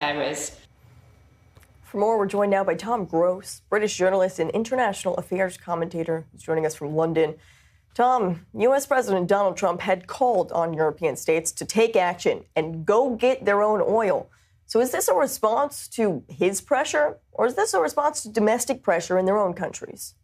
virus. For more, we're joined now by Tom Gross, British journalist and international affairs commentator, who's joining us from London. Tom, U.S. President Donald Trump had called on European states to take action and go get their own oil. So is this a response to his pressure, or is this a response to domestic pressure in their own countries?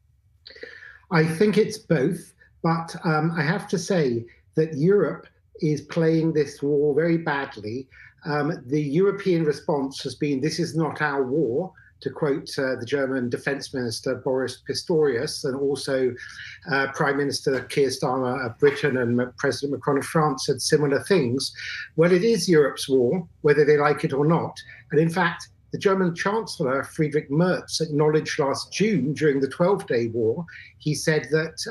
I think it's both, but I have to say that Europe is playing this war very badly. The European response has been, "This is not our war," to quote the German Defense Minister Boris Pistorius, and also Prime Minister Keir Starmer of Britain and President Macron of France said similar things. Well, it is Europe's war, whether they like it or not. And in fact, the German Chancellor, Friedrich Merz, acknowledged last June during the 12-day war, he said that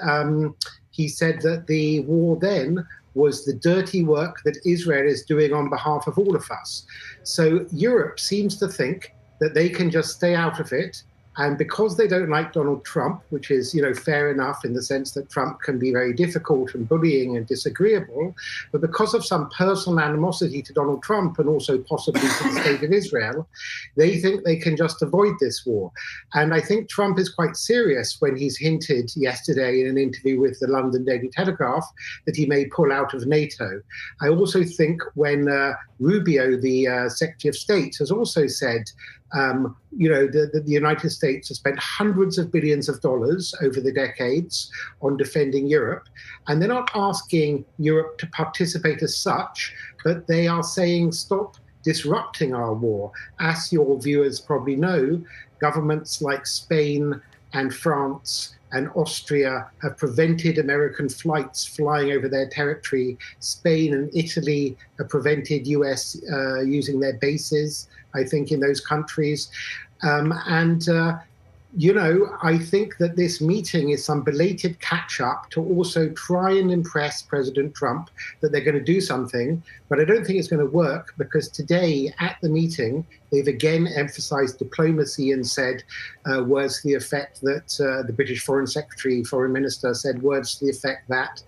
the war then was the dirty work that Israel is doing on behalf of all of us. So Europe seems to think that they can just stay out of it. And because they don't like Donald Trump, which is, fair enough in the sense that Trump can be very difficult and bullying and disagreeable, but because of some personal animosity to Donald Trump and also possibly to the state of Israel, they think they can just avoid this war. And I think Trump is quite serious when he's hinted yesterday in an interview with the London Daily Telegraph that he may pull out of NATO. I also think when Rubio, the Secretary of State, has also said, the United States has spent hundreds of billions of dollars over the decades on defending Europe, and they're not asking Europe to participate as such, but they are saying stop disrupting our war. As your viewers probably know, governments like Spain and France and Austria have prevented American flights flying over their territory. Spain and Italy have prevented US using their bases, I think, in those countries. I think that this meeting is some belated catch-up to also try and impress President Trump that they're going to do something. But I don't think it's going to work, because today at the meeting, they've again emphasized diplomacy and said words to the effect that the British Foreign Minister said words to the effect that,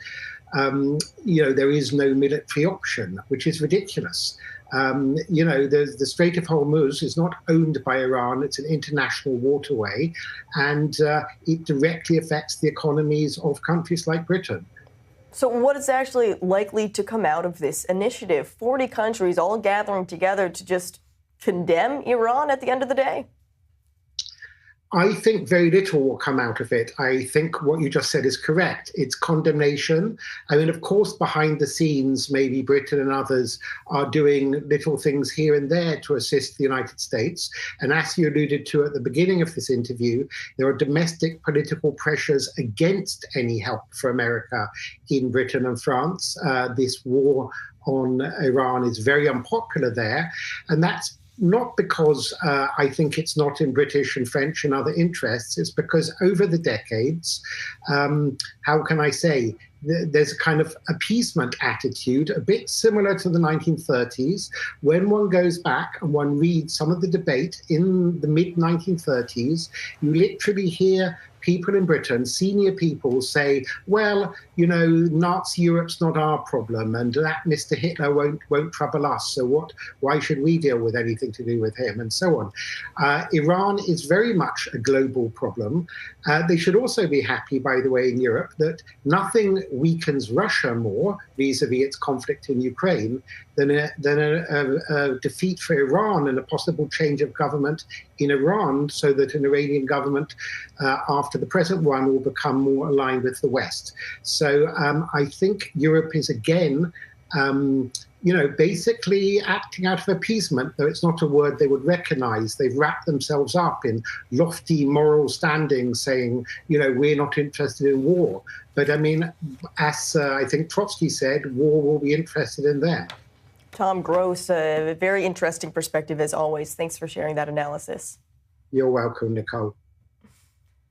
there is no military option, which is ridiculous. The Strait of Hormuz is not owned by Iran. It's an international waterway, and it directly affects the economies of countries like Britain. So what is actually likely to come out of this initiative? 40 countries all gathering together to just condemn Iran at the end of the day? I think very little will come out of it. I think what you just said is correct. It's condemnation. I mean, of course, behind the scenes, maybe Britain and others are doing little things here and there to assist the United States. And as you alluded to at the beginning of this interview, there are domestic political pressures against any help for America in Britain and France. This war on Iran is very unpopular there. And that's not because I think it's not in British and French and other interests. It's because over the decades, how can I say, there's a kind of appeasement attitude, a bit similar to the 1930s. When one goes back and one reads some of the debate in the mid-1930s, you literally hear people in Britain, senior people, say, well, Nazi Europe's not our problem, and that Mr. Hitler won't trouble us, so why should we deal with anything to do with him, and so on. Iran is very much a global problem. They should also be happy, by the way, in Europe, that nothing weakens Russia more, vis-a-vis its conflict in Ukraine, than a defeat for Iran and a possible change of government in Iran, so that an Iranian government after the present one will become more aligned with the West. So I think Europe is again, basically acting out of appeasement, though it's not a word they would recognize. They've wrapped themselves up in lofty moral standings, saying, we're not interested in war. But I mean, as I think Trotsky said, war will be interested in them. Tom Gross, a very interesting perspective as always. Thanks for sharing that analysis. You're welcome, Nicole.